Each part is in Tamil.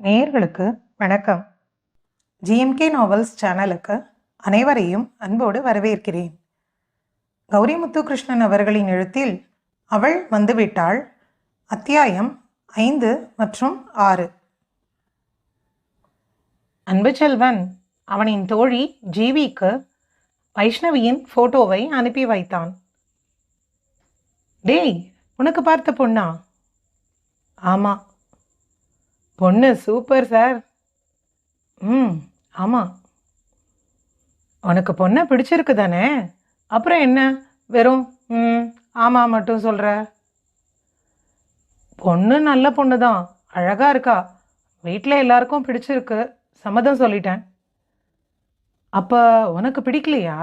நேயர்களுக்கு வணக்கம். ஜிஎம்கே நாவல்ஸ் சேனலுக்கு அனைவரையும் அன்போடு வரவேற்கிறேன். கௌரி முத்துகிருஷ்ணன் அவர்களின் எழுத்தில் அவள் வந்துவிட்டாள், அத்தியாயம் 5 மற்றும் 6. அன்பு செல்வன் அவனின் தோழி ஜீவிக்கு வைஷ்ணவியின் போட்டோவை அனுப்பி வைத்தான். டேய், உனக்கு பார்த்த பொண்ணா? ஆமா. பொண்ணு சூப்பர் சார். ஆமாம். உனக்கு பொண்ணை பிடிச்சிருக்கு தானே? அப்புறம் என்ன வெறும் ஆமாம் மட்டும் சொல்கிற? பொண்ணு நல்ல பொண்ணு தான், அழகாக இருக்கா. வீட்டில் எல்லாருக்கும் பிடிச்சிருக்கு, சம்மதம் சொல்லிட்டேன். அப்போ உனக்கு பிடிக்கலையா?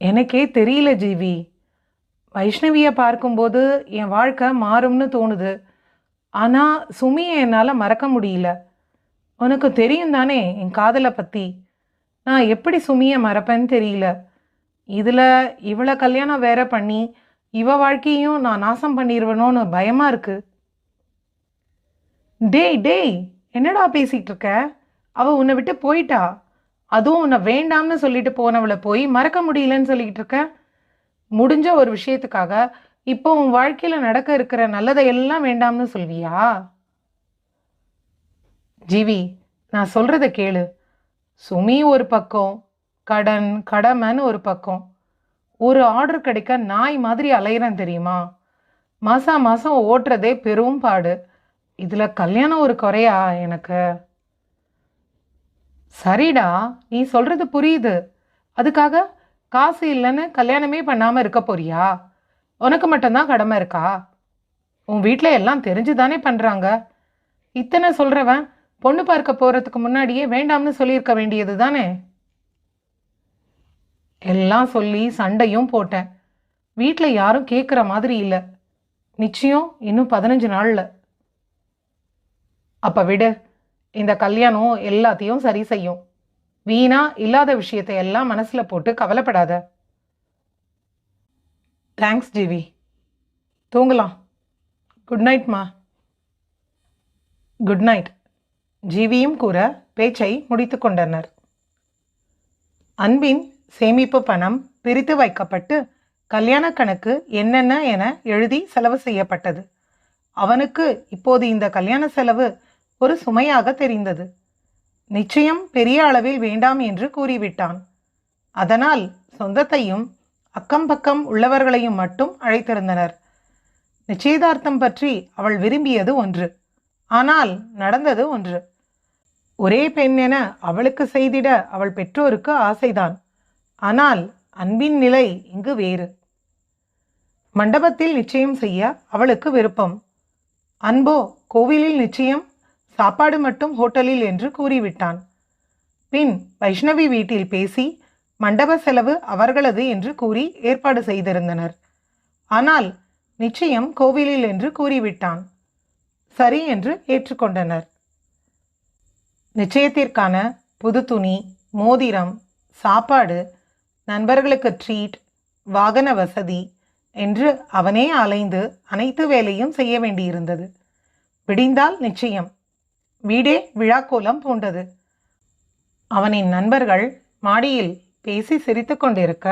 எனக்கே தெரியல ஜீவி. வைஷ்ணவியை பார்க்கும்போது என் வாழ்க்கை மாறும்னு தோணுது. ஆனால் சுமியை என்னால் மறக்க முடியல. உனக்கு தெரியும் தானே என் காதலை பற்றி. நான் எப்படி சுமியை மறப்பேன்னு தெரியல. இதில் இவளை கல்யாணம் வேற பண்ணி இவ வாழ்க்கையும் நான் நாசம் பண்ணிடுவேனோன்னு பயமாக இருக்கு. டேய், என்னடா பேசிகிட்டு இருக்க? அவள் உன்னை விட்டு போயிட்டா. அதுவும் உன்னை வேண்டாம்னு சொல்லிட்டு போனவளை போய் மறக்க முடியலன்னு சொல்லிக்கிட்டு இருக்க. முடிஞ்ச ஒரு விஷயத்துக்காக இப்போ உன் வாழ்க்கையில் நடக்க இருக்கிற நல்லதை எல்லாம் வேண்டாம்னு சொல்வியா? ஜீவி, நான் சொல்கிறத கேளு. சுமி ஒரு பக்கம், கடமைன்னு ஒரு பக்கம். ஒரு ஆர்டர் கிடைக்க நாய் மாதிரி அலையிறேன் தெரியுமா? மாதம் ஓட்டுறதே பெரும் பாடு. இதில் கல்யாணம் ஒரு குறையா எனக்கு? சரிடா, நீ சொல்கிறது புரியுது. அதுக்காக காசு இல்லைன்னு கல்யாணமே பண்ணாமல் இருக்க போறியா? உனக்கு மட்டும்தான் கடமை இருக்கா? உன் வீட்டில் எல்லாம் தெரிஞ்சு தானே பண்ணுறாங்க. இத்தனை சொல்கிறவன் பொண்ணு பார்க்க போகிறதுக்கு முன்னாடியே வேண்டாம்னு சொல்லியிருக்க வேண்டியது தானே? எல்லாம் சொல்லி சண்டையும் போட்டேன். வீட்டில் யாரும் கேட்குற மாதிரி இல்லை. நிச்சயம் இன்னும் 15 நாளில். அப்போ விடு, இந்த கல்யாணம் எல்லாத்தையும் சரி செய்யும். வீணா இல்லாத விஷயத்தை எல்லாம் மனசில் போட்டு கவலைப்படாத. தேங்க்ஸ் ஜீவி. தூங்கலாம். குட் நைட்மா. Good night. ஜீவியும் கூற பேச்சை முடித்து கொண்டனர். அன்பின் சேமிப்பு பணம் பிரித்து வைக்கப்பட்டு கல்யாண கணக்கு என்னென்ன என எழுதி செலவு செய்யப்பட்டது. அவனுக்கு இப்போது இந்த கல்யாண செலவு ஒரு சுமையாக தெரிந்தது. நிச்சயம் பெரிய அளவில் வேண்டாம் என்று கூறிவிட்டான். அதனால் சொந்தத்தையும் அக்கம் பக்கம் உள்ளவர்களையும் மட்டும் அழைத்திருந்தனர். நிச்சயதார்த்தம் பற்றி அவள் விரும்பியது ஒன்று, ஆனால் நடந்தது ஒன்று. ஒரே பெண் என அவளுக்கு செய்திட அவள் பெற்றோருக்கு ஆசைதான். ஆனால் அன்பின் நிலை இங்கு வேறு. மண்டபத்தில் நிச்சயம் செய்ய அவளுக்கு விருப்பம். அன்போ கோவிலில் நிச்சயம், சாப்பாடு மட்டும் ஹோட்டலில் என்று கூறிவிட்டான். பின் வைஷ்ணவி வீட்டில் பேசி மண்டப செலவு அவர்களது என்று கூறி ஏற்பாடு செய்திருந்தனர். ஆனால் நிச்சயம் கோவிலில் என்று கூறிவிட்டான். சரி என்று ஏற்றுக்கொண்டனர். நிச்சயத்திற்கான புது துணி, மோதிரம், சாப்பாடு, நண்பர்களுக்கு ட்ரீட், வாகன வசதி என்று அவனே அலைந்து அனைத்து வேலையும் செய்ய வேண்டியிருந்தது. விடிந்தால் நிச்சயம். வீடே விழாக்கோலம் பூண்டது. அவனின் நண்பர்கள் மாடியில் பேசி சிரித்து கொண்டிருக்க,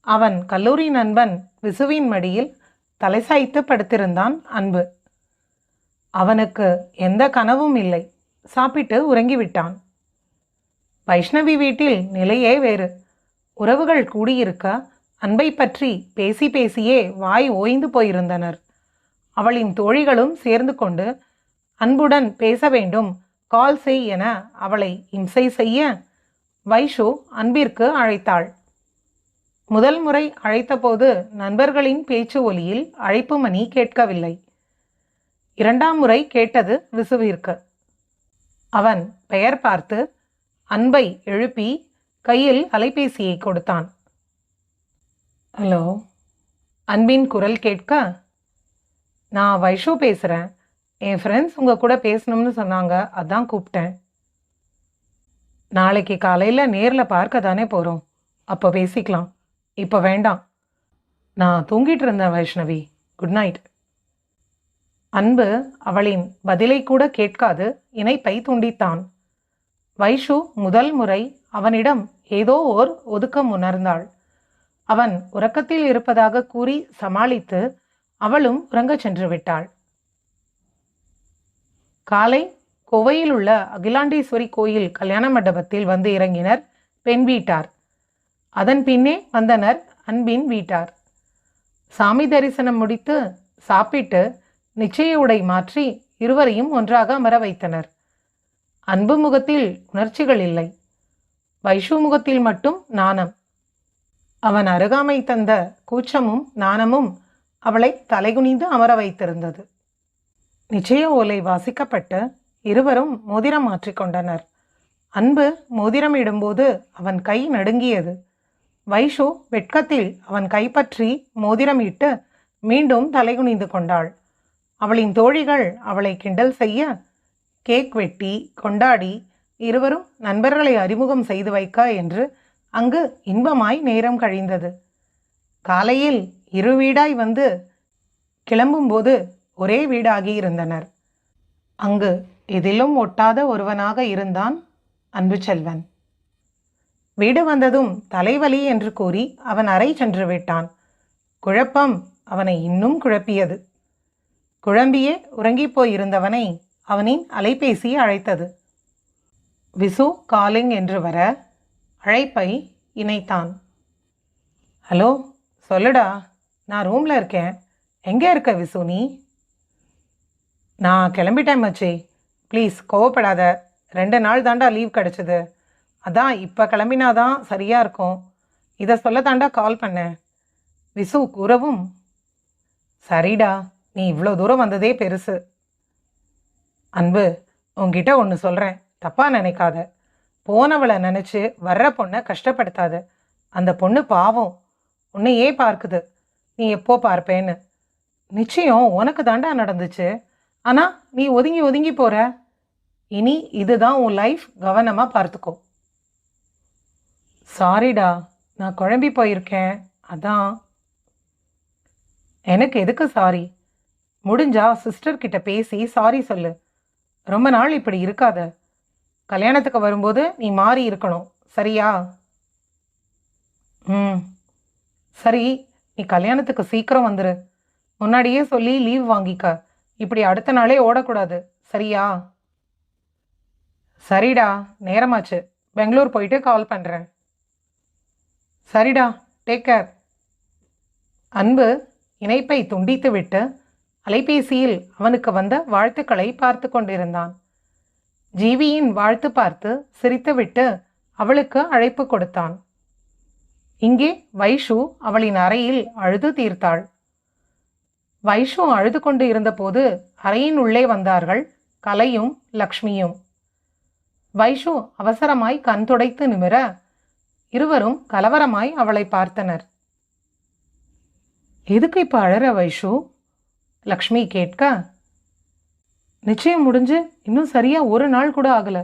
அவன் கல்லூரி நண்பன் விசுவின் மடியில் தலை சாய்த்து படுத்திருந்தான் அன்பு. அவனுக்கு எந்த கனவும் இல்லை. சாப்பிட்டு உறங்கிவிட்டான். வைஷ்ணவி வீட்டில் நிலையே வேறு. உறவுகள் கூடியிருக்க அன்பை பற்றி பேசி பேசியே வாய் ஓய்ந்து போயிருந்தனர். அவளின் தோழிகளும் சேர்ந்து கொண்டு அன்புடன் பேச வேண்டும், கால் செய் என அவளை இம்சை செய்ய வைஷு அன்பிற்கு அழைத்தாள். முதல் முறை அழைத்தபோது நண்பர்களின் பேச்சு ஒலியில் அழைப்பு மணி கேட்கவில்லை. 2ஆம் முறை கேட்டது விசுவிற்கு. அவன் பெயர் பார்த்து அன்பை எழுப்பி கையில் அலைபேசியை கொடுத்தான். ஹலோ. அன்பின் குரல் கேட்க, நான் வைஷு பேசுகிறேன். என் ஃப்ரெண்ட்ஸ் உங்கள் கூட பேசணும்னு சொன்னாங்க, அதான் கூப்பிட்டேன். நாளைக்கு காலையில் நேரில் பார்க்க தானே போகிறோம், அப்போ பேசிக்கலாம். இப்போ வேண்டாம். நான் தூங்கிட்டு இருந்தேன் வைஷ்ணவி. Good night. அன்பு அவளின் பதிலை கூட கேட்காது இணைப்பை துண்டித்தான். வைஷு முதல் முறை அவனிடம் ஏதோ ஓர் ஒதுக்கம் உணர்ந்தாள். அவன் உறக்கத்தில் இருப்பதாக கூறி சமாளித்து அவளும் உறங்கச் சென்று விட்டாள். காலை கோவையில் உள்ள அகிலாண்டேஸ்வரி கோயில் கல்யாண மண்டபத்தில் வந்து இறங்கினர் பெண் வீட்டார். அதன் பின்னே வந்தனர் அன்பின் வீட்டார். சாமி தரிசனம் முடித்து சாப்பிட்டு நிச்சய உடை மாற்றி இருவரையும் ஒன்றாக அமர வைத்தனர். அன்பு முகத்தில் உணர்ச்சிகள் இல்லை. வைஷு முகத்தில் மட்டும் நாணம். அவன் அருகாமை தந்த கூச்சமும் நாணமும் அவளை தலைகுனிந்து அமர வைத்திருந்தது. நிச்சய ஓலை வாசிக்கப்பட்டு இருவரும் மோதிரம் மாற்றிக்கொண்டனர். அன்பு மோதிரம் இடும்போது அவன் கை நடுங்கியது. வைஷு வெட்கத்தில் அவன் கைப்பற்றி மோதிரம் இட்டு மீண்டும் தலைகுனிந்து கொண்டாள். அவளின் தோழிகள் அவளை கிண்டல் செய்ய கேக் வெட்டி கொண்டாடி இருவரும் நண்பர்களை அறிமுகம் செய்து வைக்க என்று அங்கு இன்பமாய் நேரம் கழிந்தது. காலையில் இரு வீடாய் வந்து கிளம்பும்போது ஒரே வீடாகி இருந்தனர். அங்கு எதிலும் ஒட்டாத ஒருவனாக இருந்தான் அன்பு செல்வன். வீடு வந்ததும் தலைவலி என்று கூறி அவன் அறை சென்று விட்டான். குழப்பம் அவனை இன்னும் குழப்பியது. குழம்பியே உறங்கிப் போயிருந்தவனை அவனின் அலைபேசி அழைத்தது. விசு காலிங் என்று வர அழைப்பை இணைத்தான். ஹலோ, சொல்லுடா, நான் ரூமில் இருக்கேன். எங்கே இருக்க விசு நீ? நான் கிளம்பிட்டேன் மச்சி, ப்ளீஸ் கோவப்படாத. 2 நாள் தாண்டா லீவ் கிடச்சிது. அதான் இப்போ கிளம்பினாதான் சரியாக இருக்கும். இதை சொல்ல தாண்டா கால் பண்ணேன். விசு கூறவும், சரிடா, நீ இவ்வளோ தூரம் வந்ததே பெருசு. அன்பு, உன்கிட்ட ஒன்று சொல்கிறேன், தப்பாக நினைக்காத. போனவளை நினச்சி வர்ற பொண்ணை கஷ்டப்படுத்தாத. அந்த பொண்ணு பாவம், உன்னையே பார்க்குது. நீ எப்போ பார்ப்பேன்னு. நிச்சயம் உனக்கு தாண்டா நடந்துச்சு. ஆனால் நீ ஒதுங்கி ஒதுங்கி போகிற. இனி இதுதான் உன் லைஃப், கவனமாக பார்த்துக்கோ. சாரிடா, நான் குழம்பி போயிருக்கேன், அதான். எனக்கு எதுக்கு சாரி? முடிஞ்சா சிஸ்டர்கிட்ட பேசி சாரி சொல்லு. ரொம்ப நாள் இப்படி இருக்காத. கல்யாணத்துக்கு வரும்போது நீ மாறி இருக்கணும், சரியா? சரி, நீ கல்யாணத்துக்கு சீக்கிரம் வந்துரு. முன்னாடியே சொல்லி லீவ் வாங்கிக்க. இப்படி அடுத்த நாளே ஓடக்கூடாது, சரியா? சரிடா, நேரமாச்சு. பெங்களூர் போயிட்டு கால் பண்ணுறேன். சரிடா, டேக் கேர். அன்பு இணைப்பை துண்டித்து விட்டு அலைபேசியில் அவனுக்கு வந்த வாழ்த்துக்களை பார்த்து கொண்டிருந்தான். ஜீவியின் வாழ்த்து பார்த்து சிரித்துவிட்டு அவளுக்கு அழைப்பு கொடுத்தான். இங்கே வைஷு அவளின் அறையில் அழுது தீர்த்தாள். வைஷு அழுது கொண்டு இருந்தபோது அறையின் உள்ளே வந்தார்கள் கலையும் லக்ஷ்மியும். வைஷு அவசரமாய் கண் துடைத்து நிமிர இருவரும் கலவரமாய் அவளை பார்த்தனர். எதுக்கு இப்போ அழற வைஷு? லக்ஷ்மி கேட்க, நிச்சயம் முடிஞ்சு இன்னும் சரியா 1 நாள் கூட ஆகல,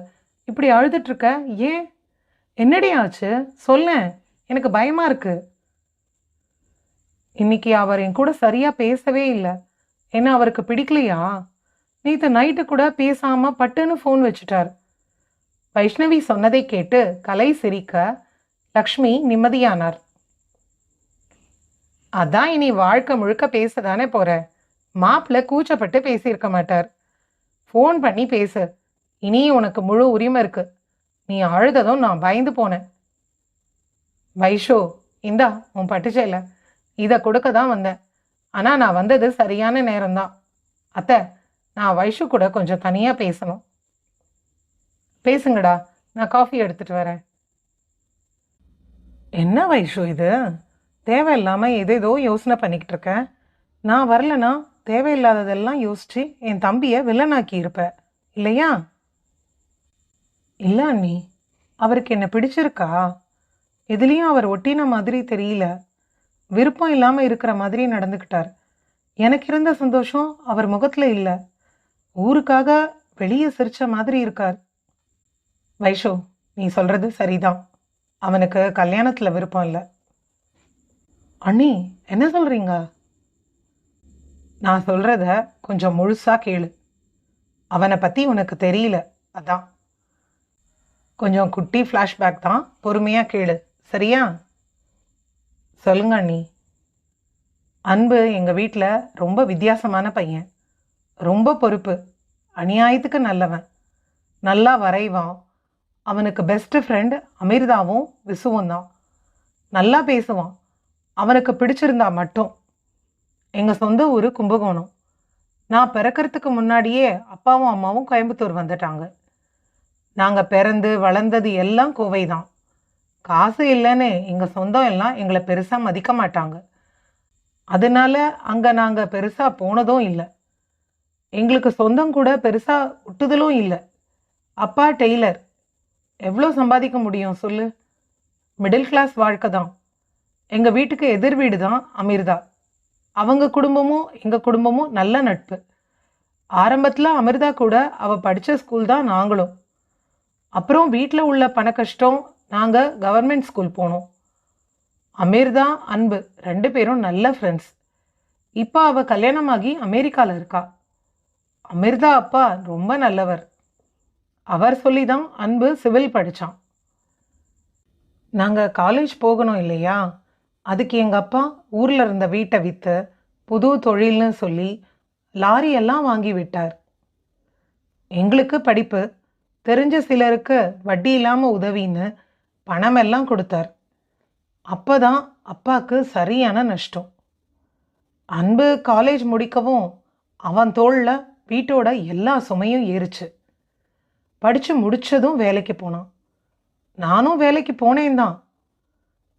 இப்படி அழுதுட்டு இருக்க, ஏன்? என்னடி ஆச்சு சொல்ல, எனக்கு பயமா இருக்கு. இன்னைக்கு அவர் என் கூட சரியா பேசவே இல்லை. என்ன அவருக்கு பிடிக்கலையா? நேற்று நைட்டு கூட பேசாம பட்டுன்னு ஃபோன் வச்சுட்டார். வைஷ்ணவி சொன்னதை கேட்டு கலை சிரிக்க லக்ஷ்மி நிம்மதியானார். அதான் இனி வாழ்க்கை முழுக்க பேசதானே போற. மாப்பிள்ள கூச்சப்பட்டு பேசியிருக்க மாட்டார். ஃபோன் பண்ணி பேசு. இனி உனக்கு முழு உரிமை இருக்கு. நீ அழுததும் நான் பயந்து போனேன். வைஷு, இந்தா உன் பட்டுச்சேலை. இதை கொடுக்க தான் வந்தேன். ஆனால் நான் வந்தது சரியான நேரம்தான். அத்தை, நான் வைஷு கூட கொஞ்சம் தனியாக பேசணும். பேசுங்கடா, நான் காஃபி எடுத்துட்டு வரேன். என்ன வைஷு இது? தேவையில்லாமல் ஏதேதோ யோசனை பண்ணிக்கிட்டு இருக்கேன். நான் வரலனா தேவையில்லாததெல்லாம் யோசிச்சு என் தம்பியை வில்லனாக்கி இருப்ப, இல்லையா? இல்லை அண்ணி, அவருக்கு என்ன பிடிச்சிருக்கா? எதுலேயும் அவர் ஒட்டின மாதிரி தெரியல. விருப்பம் இல்லாமல் இருக்கிற மாதிரி நடந்துக்கிட்டார். எனக்கு இருந்த சந்தோஷம் அவர் முகத்தில் இல்லை. ஊருக்காக வெளியே சிரிச்ச மாதிரி இருக்கார். வைஷு, நீ சொல்கிறது சரிதான். அவனுக்கு கல்யாணத்தில் விருப்பம் இல்லை. அண்ணி, என்ன சொல்கிறீங்க? நான் சொல்றத கொஞ்சம் முழுசா கேளு. அவனை பத்தி உனக்கு தெரியல, அதான். கொஞ்சம் குட்டி ஃப்ளாஷ்பேக் தான், பொறுமையா கேளு. சரியா? சொல்லுங்க அண்ணி. அன்பு எங்க வீட்ல ரொம்ப வித்தியாசமான பையன். ரொம்ப பொறுப்பு. அநியாயத்துக்கு நல்லவன். நல்லா வரைவான். அவனுக்கு பெஸ்ட் ஃப்ரெண்ட் அமிர்தாவும் விசுவும் தான். நல்லா பேசுவான். அவனுக்கு பிடிச்சிருந்தா மட்டும். எங்க சொந்த ஊரு கும்பகோணம். நான் பிறக்கறதுக்கு முன்னாடியே அப்பாவும் அம்மாவும் கோயம்புத்தூர் வந்துட்டாங்க. நாங்க பிறந்து வளர்ந்தது எல்லாம் கோவை தான். காசு இல்லைன்னு எங்க சொந்தம் எல்லாம் எங்களை பெருசா மதிக்க மாட்டாங்க. அதனால அங்க நாங்க பெருசா போனதும் இல்லை. எங்களுக்கு சொந்தம் கூட பெருசா ஒட்டுதலும் இல்லை. அப்பா டெய்லர். எவ்வளோ சம்பாதிக்க முடியும் சொல்லு? மிடில் கிளாஸ் வாழ்க்கை தான். எங்க வீட்டுக்கு எதிர் வீடு தான் அமிர்தா. அவங்க குடும்பமும் எங்க குடும்பமும் நல்ல நட்பு. ஆரம்பத்துல அமிர்தா கூட அவ படிச்ச ஸ்கூல் தான் நாங்களும். அப்புறம் வீட்டில் உள்ள பண கஷ்டம் நாங்க கவர்மெண்ட் ஸ்கூல் போனோம். அமிர்தா அன்பு 2 பேரும் நல்ல ஃப்ரெண்ட்ஸ். இப்போ அவ கல்யாணமாகி அமெரிக்கால இருக்கா. அமிர்தா அப்பா ரொம்ப நல்லவர். அவர் சொல்லி தான் அன்பு சிவில் படிச்சான். நாங்க காலேஜ் போகணும் இல்லையா? அதுக்கு எங்க அப்பா ஊர்ல இருந்த வீட்டை வித்து புது தொழில்னு சொல்லி லாரி எல்லாம் வாங்கி விட்டார். எங்களுக்கு படிப்பு, தெரிஞ்ச சிலருக்கு வட்டி இல்லாம உதவின்னு பணம் எல்லாம் கொடுத்தார். அப்பதான் அப்பாக்கு சரியான நஷ்டம். அன்பு காலேஜ் முடிக்கவும் அவன் தோள்ல வீட்டோட எல்லா சுமையும் ஏறுச்சு. படிச்சு முடிச்சதும் வேலைக்கு போனான். நானும் வேலைக்கு போனேன் தான்.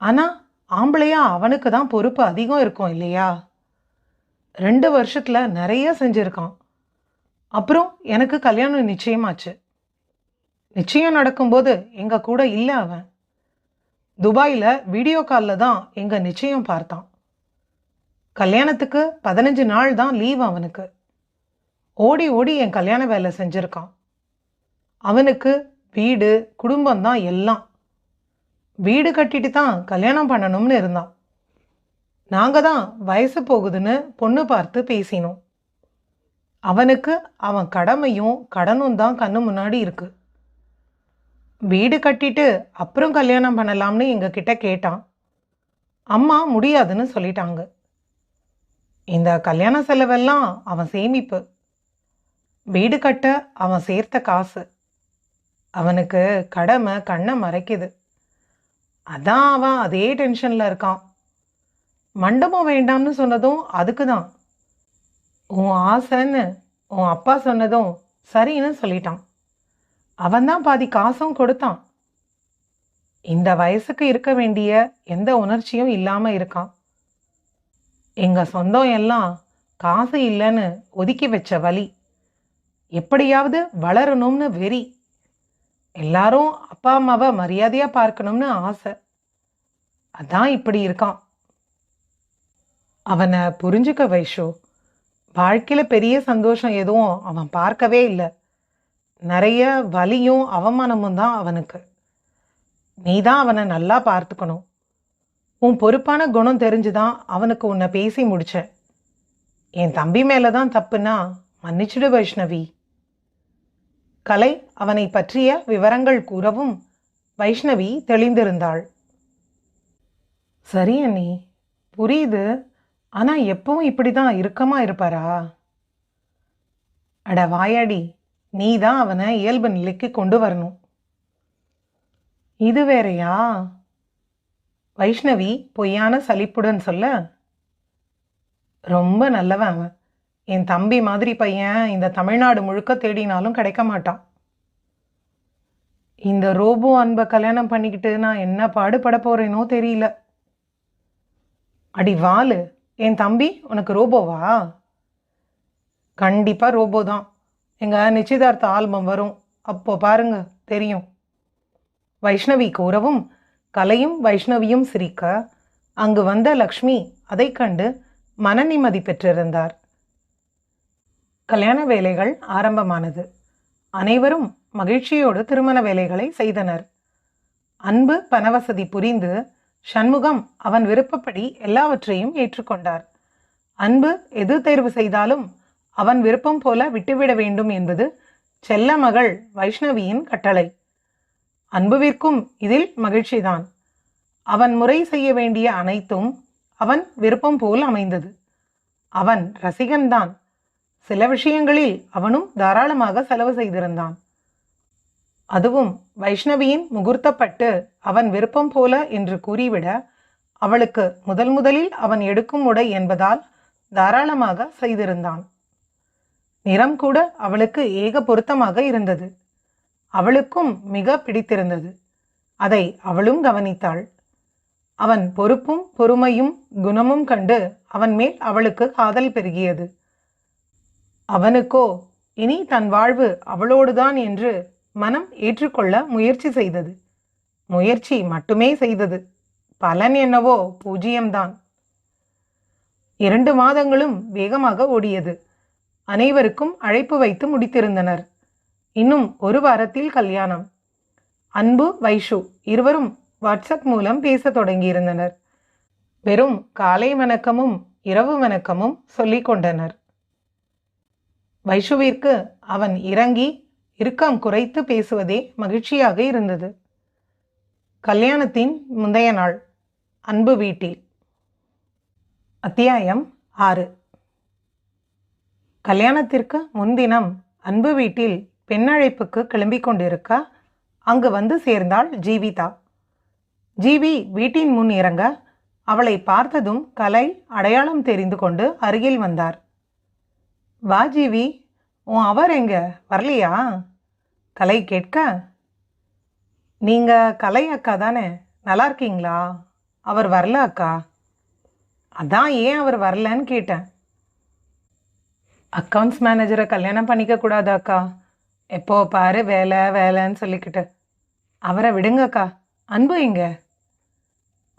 ஆனா ஆம்பளையா அவனுக்கு தான் பொறுப்பு அதிகம் இருக்கும் இல்லையா? 2 வருஷத்துல நிறைய செஞ்சிருக்கான். அப்புறம் எனக்கு கல்யாணம் நிச்சயமாச்சு. நிச்சயம் நடக்கும்போது எங்க கூட இல்லை அவன். துபாயில வீடியோ காலில் தான் எங்க நிச்சயம் பார்த்தான். கல்யாணத்துக்கு 15 நாள் தான் லீவ் அவனுக்கு. ஓடி ஓடி என் கல்யாண வேலை செஞ்சிருக்கான். அவனுக்கு வீடு குடும்பம் தான் எல்லாம். வீடு கட்டிட்டு தான் கல்யாணம் பண்ணணும்னு இருந்தான். நாங்க தான் வயசு போகுதுன்னு பொண்ணு பார்த்து பேசினோம். அவனுக்கு அவன் கடமையும் கடனும் தான் கண்ணு முன்னாடி இருக்கு. வீடு கட்டிட்டு அப்புறம் கல்யாணம் பண்ணலாம்னு எங்க கிட்ட கேட்டான். அம்மா முடியாதுன்னு சொல்லிட்டாங்க. இந்த கல்யாண செலவெல்லாம் அவன் சேமிப்பு. வீடு கட்ட அவன் சேர்த்த காசு. அவனுக்கு கடமை கண்ணை மறைக்குது. அதான் அவன் அதே டென்ஷன்ல இருக்கான். மண்டபம் வேண்டாம்னு சொன்னதும் அதுக்கு தான். உன் ஆசைன்னு உன் அப்பா சொன்னதும் சரின்னு சொல்லிட்டான். அவன் தான் பாதி காசும் கொடுத்தான். இந்த வயசுக்கு இருக்க வேண்டிய எந்த உணர்ச்சியும் இல்லாம இருக்கான். எங்க சொந்தம் எல்லாம் காசு இல்லைன்னு ஒதுக்கி வச்ச வழி. எப்படியாவது வளரணும்னு வெறி. எல்லாரும் அப்பா அம்மாவை மரியாதையா பார்க்கணும்னு ஆசை. அதான் இப்படி இருக்கான். அவனை புரிஞ்சுக்க வைஷு. வாழ்க்கையில பெரிய சந்தோஷம் எதுவும் அவன் பார்க்கவே இல்லை. நிறைய வலியும் அவமானமும் தான் அவனுக்கு. நீ தான் அவனை நல்லா பார்த்துக்கணும். உன் பொறுப்பான குணம் தெரிஞ்சுதான் அவனுக்கு உன்னை பேசி முடிச்சேன். என் தம்பி மேலதான் தப்புன்னா மன்னிச்சிடு வைஷ்ணவி. கலை அவனை பற்றிய விவரங்கள் கூறவும் வைஷ்ணவி தெளிந்திருந்தாள். சரி அண்ணி, புரியுது. ஆனா எப்பவும் இப்படிதான் இறுக்கமா இருப்பாரா? அட வாயாடி, நீ தான் அவனை இயல்பு நிலைக்கு கொண்டு வரணும். இது வேறையா? வைஷ்ணவி பொய்யான சலிப்புடன் சொல்ல, ரொம்ப நல்லவன் அவன். என் தம்பி மாதிரி பையன் இந்த தமிழ்நாடு முழுக்க தேடினாலும் கிடைக்க மாட்டான். இந்த ரோபோ அன்பை கல்யாணம் பண்ணிக்கிட்டு நான் என்ன பாடுபட போறேனோ தெரியல. அடி வாலு, என் தம்பி உனக்கு ரோபோவா? கண்டிப்பா ரோபோ தான். எங்க நிச்சயதார்த்த ஆல்பம் வரும், அப்போ பாருங்க தெரியும். வைஷ்ணவி கூறவும் கலையும் வைஷ்ணவியும் சிரிக்க அங்கு வந்த லக்ஷ்மி அதை கண்டு மன நிம்மதி பெற்றிருந்தார். கல்யாண வேலைகள் ஆரம்பமானது. அனைவரும் மகிழ்ச்சியோடு திருமண வேலைகளை செய்தனர். அன்பு பணவசதி புரிந்து சண்முகம் அவன் விருப்பப்படி எல்லாவற்றையும் ஏற்றுக்கொண்டார். அன்பு எது தேர்வு செய்தாலும் அவன் விருப்பம் போல விட்டுவிட வேண்டும் என்பது செல்ல மகள் வைஷ்ணவியின் கட்டளை. அன்புவிற்கும் இதில் மகிழ்ச்சிதான். அவன் முறை செய்ய வேண்டிய அனைத்தும் அவன் விருப்பம் போல் அமைந்தது. அவன் ரசிகன்தான். சில விஷயங்களில் அவனும் தாராளமாக செலவு செய்திருந்தான். அதுவும் வைஷ்ணவியின் முகூர்த்தப்பட்டு அவன் விருப்பம் போல என்று கூறிவிட, அவளுக்கு முதலில் அவன் எடுக்கும் உடை என்பதால் தாராளமாக செய்திருந்தான். நிறம் கூட அவளுக்கு ஏக பொருத்தமாக இருந்தது. அவளுக்கும் மிக பிடித்திருந்தது. அதை அவளும் கவனித்தாள். அவன் பொறுப்பும் பொறுமையும் குணமும் கண்டு அவன் மேல் அவளுக்கு காதல் பெருகியது. அவனுக்கோ இனி தன் வாழ்வு அவளோடுதான் என்று மனம் ஏற்றுக்கொள்ள முயற்சி செய்தது. முயற்சி மட்டுமே செய்தது. பலன் என்னவோ பூஜ்யம்தான். 2 மாதங்களும் வேகமாக ஓடியது. அனைவருக்கும் அழைப்பு வைத்து முடித்திருந்தனர். இன்னும் 1 வாரத்தில் கல்யாணம். அன்பு, வைஷு இருவரும் வாட்ஸ்அப் மூலம் பேச தொடங்கியிருந்தனர். வெறும் காலை வணக்கமும் இரவு வணக்கமும் சொல்லிக் கொண்டனர். வைஷுவிற்கு அவன் இறங்கி இறுக்கம் குறைத்து பேசுவதே மகிழ்ச்சியாக இருந்தது. கல்யாணத்தின் முந்தைய நாள். அன்பு வீட்டில். அத்தியாயம் 6. கல்யாணத்திற்கு முன்தினம் அன்பு வீட்டில் பெண்ணழைப்புக்கு கிளம்பிக் கொண்டிருக்க அங்கு வந்து சேர்ந்தாள் ஜீவிதா. ஜீவி வீட்டின் முன் இறங்க அவளை பார்த்ததும் கலை அடையாளம் தெரிந்து கொண்டு அருகில் வந்தார். வா ஜீவி, உன் அவர் எங்க வரலையா? கலை கேட்க, நீங்க கலை அக்கா தானே, நல்லா இருக்கீங்களா? அவர் வரல அக்கா. அதான் ஏன் அவர் வரலன்னு கேட்டேன். அக்கௌண்ட்ஸ் மேனேஜரை கல்யாணம் பண்ணிக்க கூடாது அக்கா, எப்போ பாரு வேலை வேலைன்னு சொல்லிக்கிட்டு. அவரை விடுங்கக்கா. அன்பு எங்க?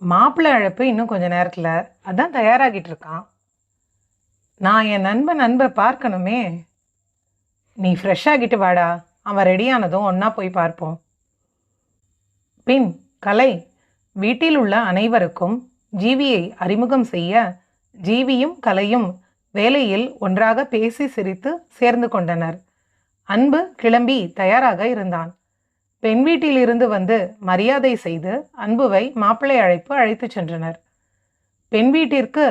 மாப்பிள்ளை அழைப்பு இன்னும் கொஞ்ச நேரத்தில், அதான் தயாராகிட்டு இருக்கான். நான் என் நண்பை பார்க்கணுமே. நீ ஃப்ரெஷ்ஷாகிட்டு வாடா, அவன் ரெடியானதும் ஒன்றா போய் பார்ப்போம். பின் கலை வீட்டில் உள்ள அனைவருக்கும் ஜீவியை அறிமுகம் செய்ய ஜீவியும் கலையும் வேலையில் ஒன்றாக பேசி சிரித்து சேர்ந்து கொண்டனர். அன்பு கிளம்பி தயாராக இருந்தான். பெண் வீட்டிலிருந்து வந்து மரியாதை செய்து அன்புவை மாப்பிள்ளை அழைப்பு அழைத்து சென்றனர். பெண் வீட்டிற்கு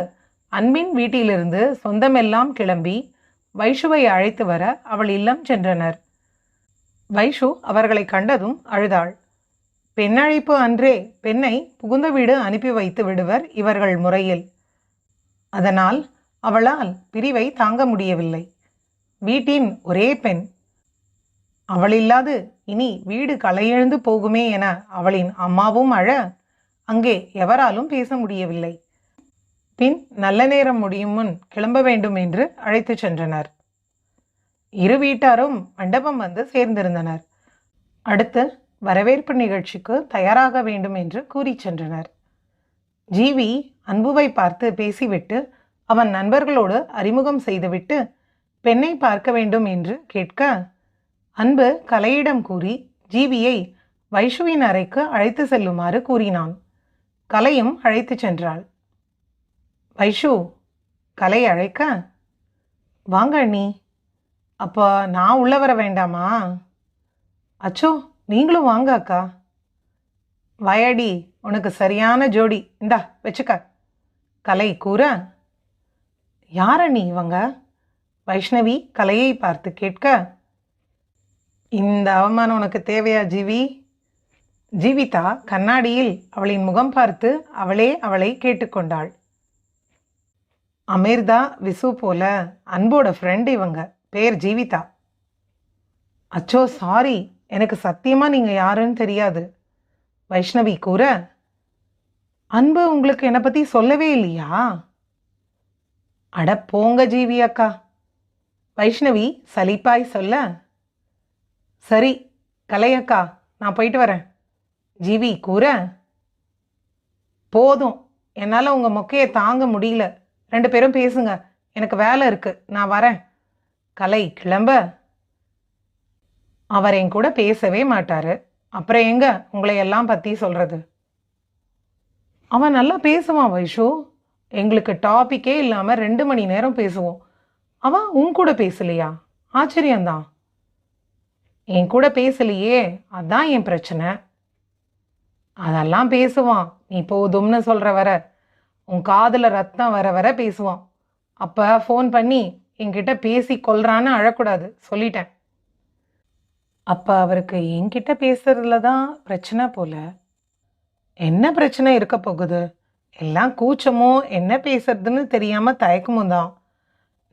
அன்பின் வீட்டிலிருந்து சொந்தமெல்லாம் கிளம்பி வைஷுவை அழைத்து வர அவள் இல்லம் சென்றனர். வைஷு அவர்களை கண்டதும் அழுதாள். பெண்ணழைப்பு அன்றே பெண்ணை புகுந்த வீடு அனுப்பி வைத்து விடுவர் இவர்கள் முறையில். அதனால் அவளால் பிரிவை தாங்க முடியவில்லை. வீட்டின் ஒரே பெண். அவள் இல்லாது இனி வீடு களையெழுந்து போகுமே என அவளின் அம்மாவும் அழ அங்கே எவராலும் பேச முடியவில்லை. பின் நல்ல நேரம் முடியும் முன் கிளம்ப வேண்டும் என்று அழைத்து சென்றனர். இரு வீட்டாரும் மண்டபம் வந்து சேர்ந்திருந்தனர். அடுத்து வரவேற்பு நிகழ்ச்சிக்கு தயாராக வேண்டும் என்று கூறி சென்றனர். ஜீவி அன்புவை பார்த்து பேசிவிட்டு அவன் நண்பர்களோடு அறிமுகம் செய்துவிட்டு பெண்ணை பார்க்க வேண்டும் என்று கேட்க, அன்பு கலையிடம் கூறி ஜீவியை வைஷுவின் அறைக்கு அழைத்து செல்லுமாறு கூறினான். கலையும் அழைத்து சென்றாள். வைஷு கலை அழைக்க, வாங்க அண்ணி. அப்போ நான் உள்ள வர வேண்டாமா? அச்சோ, நீங்களும் வாங்க அக்கா. வயடி, உனக்கு சரியான ஜோடி, இந்தா வச்சுக்க. கலை கூற, யார் அண்ணி இவங்க? வைஷ்ணவி கலையை பார்த்து கேட்க, இந்த அவமானம் உனக்கு தேவையா ஜீவி? ஜீவிதா கண்ணாடியில் அவளின் முகம் பார்த்து அவளை கேட்டுக்கொண்டாள். அமிர்தா விசு போல அன்போட ஃப்ரெண்டு இவங்க, பேர் ஜீவிதா. அச்சோ சாரி, எனக்கு சத்தியமாக நீங்கள் யாருன்னு தெரியாது. வைஷ்ணவி கூற, அன்பு உங்களுக்கு என்னை பற்றி சொல்லவே இல்லையா? அட போங்க ஜீவி அக்கா. வைஷ்ணவி சலிப்பாய் சொல்ல, சரி கலையக்கா, நான் போயிட்டு வரேன். ஜீவி கூற, போதும், என்னால் உங்கள் மொக்கையை தாங்க முடியல. 2 பேரும் பேசுங்க, எனக்கு வேலை இருக்கு, நான் வரேன். கலை கிளம்ப, அவர் என் கூட பேசவே மாட்டாரு, அப்புறம் எங்க உங்களை எல்லாம் பற்றி சொல்கிறது? அவன் நல்லா பேசுவான் வைஷு, எங்களுக்கு டாபிக்கே இல்லாமல் 2 மணி நேரம் பேசுவோம். அவன் உன் கூட பேசலையா? ஆச்சரியம்தான். என் கூட பேசலையே, அதான் என் பிரச்சனை. அதெல்லாம் பேசுவான், நீ போதும்னு சொல்கிற வர, உன் காதில் ரத்தம் வர வர பேசுவான். அப்போ ஃபோன் பண்ணி என்கிட்ட பேசி கொல்றான்னு அழக்கூடாது, சொல்லிட்டேன். அப்போ அவருக்கு என்கிட்ட பேசுறதுல தான் பிரச்சனை போல. என்ன பிரச்சனை இருக்க போகுது? எல்லாம் கூச்சமும் என்ன பேசுறதுன்னு தெரியாமல் தயக்கமும் தான்.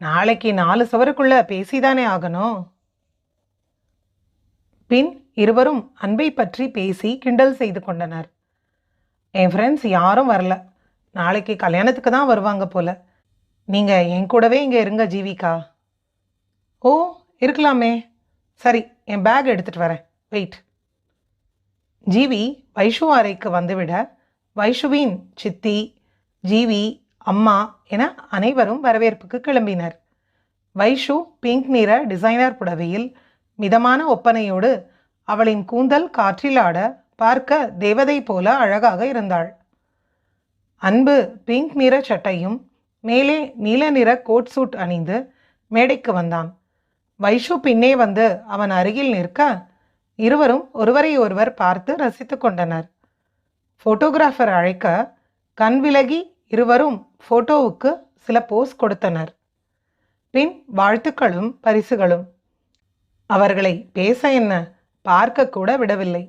நாளைக்கு 4 சுவருக்குள்ள பேசிதானே ஆகணும். பின் இருவரும் அன்பை பற்றி பேசி கிண்டல் செய்து கொண்டனர். என் ஃப்ரெண்ட்ஸ் யாரும் வரல, நாளைக்கு கல்யாணத்துக்கு தான் வருவாங்க போல. நீங்கள் என் கூடவே இங்கே இருங்க ஜீவிகா. ஓ, இருக்கலாமே. சரி, என் பேக் எடுத்துகிட்டு வரேன், வெயிட். ஜீவி வைஷு அறைக்கு வந்துவிட வைஷுவின் சித்தி, ஜீவி, அம்மா என அனைவரும் வரவேற்புக்கு கிளம்பினர். வைஷு பிங்க் நிற டிசைனர் புடவையில் மிதமான ஒப்பனையோடு அவளின் கூந்தல் காற்றில் ஆட பார்க்க தேவதை போல அழகாக இருந்தாள். அன்பு பிங்க் நிற சட்டையும் மேலே நீல நிற கோட் சூட் அணிந்து மேடைக்கு வந்தான். வைஷு பின்னே வந்து அவன் அருகில் நிற்க இருவரும் ஒருவரை ஒருவர் பார்த்து ரசித்து கொண்டனர். ஃபோட்டோகிராஃபர் அழைக்க கண் விலகி இருவரும் ஃபோட்டோவுக்கு சில போஸ் கொடுத்தனர். பின் வாழ்த்துக்களும் பரிசுகளும். அவர்களை பேச என்ன, பார்க்க கூட விடவில்லை.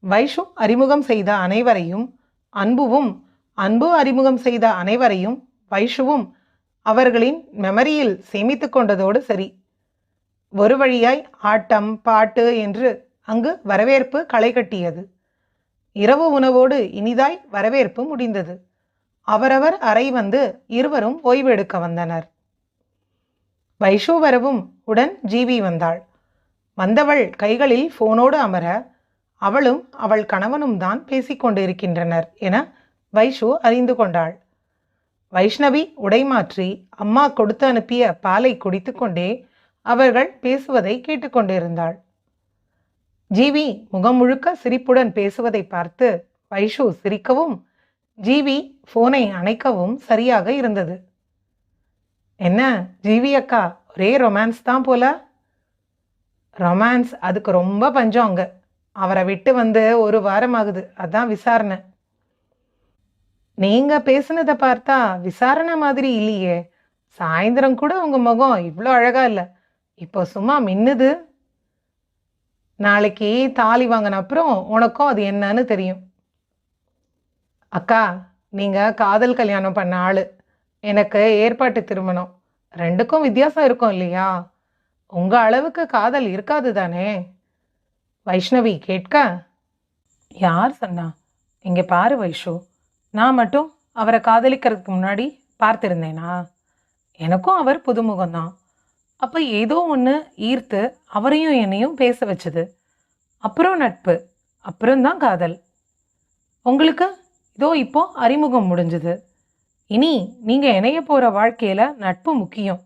வைஷு அறிமுகம் செய்த அனைவரையும் அன்புவும், அன்பு அறிமுகம் செய்த அனைவரையும் வைஷுவும் அவர்களின் மெமரியில் சேமித்து கொண்டதோடு சரி. ஒரு வழியாய் ஆட்டம் பாட்டு என்று அங்கு வரவேற்பு களை கட்டியது. இரவு உணவோடு இனிதாய் வரவேற்பு முடிந்தது. அவரவர் அறை வந்து இருவரும் ஓய்வு எடுக்க வந்தனர். வைஷு வரவும் உடன் ஜீவி வந்தாள். வந்தவள் கைகளில் ஃபோனோடு அமர அவளும் அவள் கணவனும் தான் பேசிக்கொண்டிருக்கின்றனர் என வைஷு அறிந்து கொண்டாள். வைஷ்ணவி உடைமாற்றி அம்மா கொடுத்து அனுப்பிய பாலை குடித்து கொண்டே அவர்கள் பேசுவதை கேட்டுக்கொண்டிருந்தாள். ஜீவி முகம் முழுக்க சிரிப்புடன் பேசுவதை பார்த்து வைஷு சிரிக்கவும் ஜீவி ஃபோனை அணைக்கவும் சரியாக இருந்தது. என்ன ஜீவி அக்கா, ஒரே ரொமான்ஸ் தான் போல. ரொமான்ஸ் அதுக்கு ரொம்ப பஞ்சம் அங்க. அவரை விட்டு வந்து 1 வாரம் ஆகுது, அதான் விசாரணை. நீங்க பேசுனதை பார்த்தா விசாரணை மாதிரி இல்லையே. சாயந்தரம் கூட உங்க முகம் இவ்வளோ அழகா இல்லை, இப்போ சும்மா மின்னுது. நாளைக்கு தாலி வாங்கின அப்புறம் உனக்கும் அது என்னன்னு தெரியும். அக்கா, நீங்கள் காதல் கல்யாணம் பண்ண ஆள், எனக்கு ஏற்பாட்டு திருமணம், ரெண்டுக்கும் வித்தியாசம் இருக்கும் இல்லையா? உங்கள் அளவுக்கு காதல் இருக்காது தானே? வைஷ்ணவி கேட்க, யார் சொன்னா? இங்கே பாரு வைஷு, நான் மட்டும் அவரை காதலிக்கிறதுக்கு முன்னாடி பார்த்துருந்தேனா? எனக்கும் அவர் புதுமுகம்தான். அப்போ ஏதோ ஒன்று ஈர்த்து அவரையும் என்னையும் பேச வச்சது. அப்புறம் நட்பு, அப்புறம்தான் காதல். உங்களுக்கு இதோ இப்போ அறிமுகம் முடிஞ்சது. இனி நீங்கள் இணைய போகிற வாழ்க்கையில் நட்பு முக்கியம்.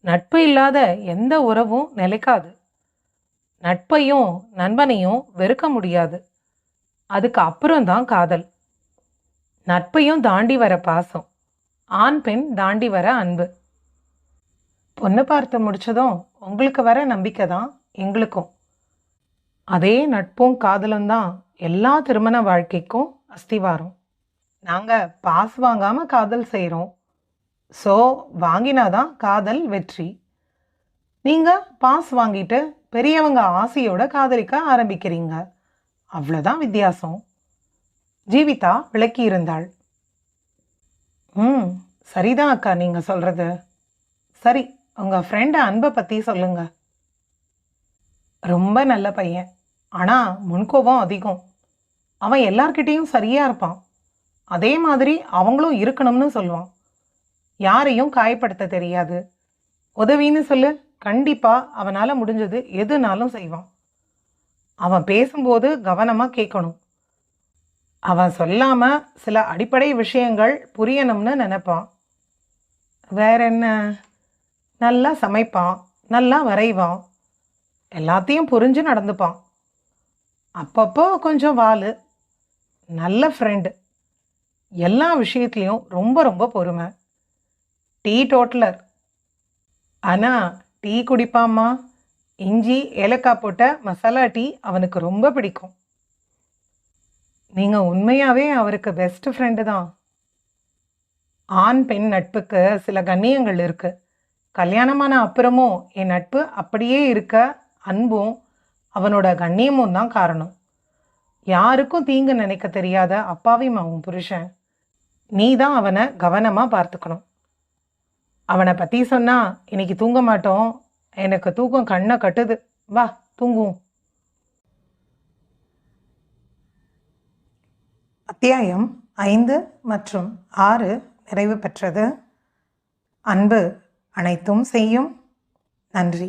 நட்பு இல்லாத எந்த உறவும் நிலைக்காது. நட்பையும் நண்பனையும் வெறுக்க முடியாது. அதுக்கு அப்புறம்தான் காதல். நட்பையும் தாண்டி வர பாசம், ஆண் பெண் தாண்டி வர அன்பு. பொண்ணு பார்த்து முடிச்சதும் உங்களுக்கு வர நம்பிக்கை தான் எங்களுக்கும். அதே நட்பும் காதலும் தான் எல்லா திருமண வாழ்க்கைக்கும் அஸ்திவாரம். நாங்கள் பாஸ் வாங்காமல் காதல் செய்கிறோம். ஸோ வாங்கினாதான் காதல் வெற்றி. நீங்கள் பாஸ் வாங்கிட்டு பெரியவங்க ஆசையோட காதலிக்க ஆரம்பிக்கிறீங்க, அவ்வளோதான் வித்தியாசம். ஜீவிதா விளக்கி இருந்தாள். சரிதான் அக்கா நீங்கள் சொல்கிறது. சரி, உங்கள் ஃப்ரெண்டு அன்பை பற்றி சொல்லுங்க. ரொம்ப நல்ல பையன், ஆனால் முன்கோபம் அதிகம். அவன் எல்லார்கிட்டேயும் சரியாக இருப்பான். அதே மாதிரி அவங்களும் இருக்கணும்னு சொல்லுவான். யாரையும் காயப்படுத்த தெரியாது. உதவின்னு சொல்லு, கண்டிப்பாக அவனால் முடிஞ்சது எதுனாலும் செய்வான். அவன் பேசும்போது கவனமாக கேட்கணும். அவன் சொல்லாமல் சில அடிப்படை விஷயங்கள் புரியணும்னு நினைப்பான். வேற என்ன? நல்லா சமைப்பான், நல்லா வரைவான், எல்லாத்தையும் புரிஞ்சு நடந்துப்பான். அப்பப்போ கொஞ்சம் வாலு. நல்ல ஃப்ரெண்டு. எல்லா விஷயத்துலயும் ரொம்ப ரொம்ப பொறுமை. Tea totaller. ஆனா டீ குடிப்பாம்மா. இஞ்சி ஏலக்காய் போட்ட மசாலா டீ அவனுக்கு ரொம்ப பிடிக்கும். நீங்க உண்மையாவே அவருக்கு பெஸ்ட் ஃப்ரெண்டு தான். ஆண் பெண் நட்புக்கு சில கண்ணியங்கள் இருக்கு. கல்யாணமான அப்புறமும் என் நட்பு அப்படியே இருக்க அன்பும் அவனோட கண்ணியமும் தான் காரணம். யாருக்கும் தீங்கு நினைக்க தெரியாத அப்பாவிம்மா உன் புருஷன். நீ தான் அவனை கவனமா பார்த்துக்கணும். அவனை பத்தி சொன்னா இன்னைக்கு தூங்க மாட்டோம். எனக்கு தூக்கம் கண்ணை கட்டுது. வா தூங்குவோம். அத்தியாயம் 5 மற்றும் 6 நிறைவு பெற்றது. அன்பு அனைத்தும் செய்யும். நன்றி.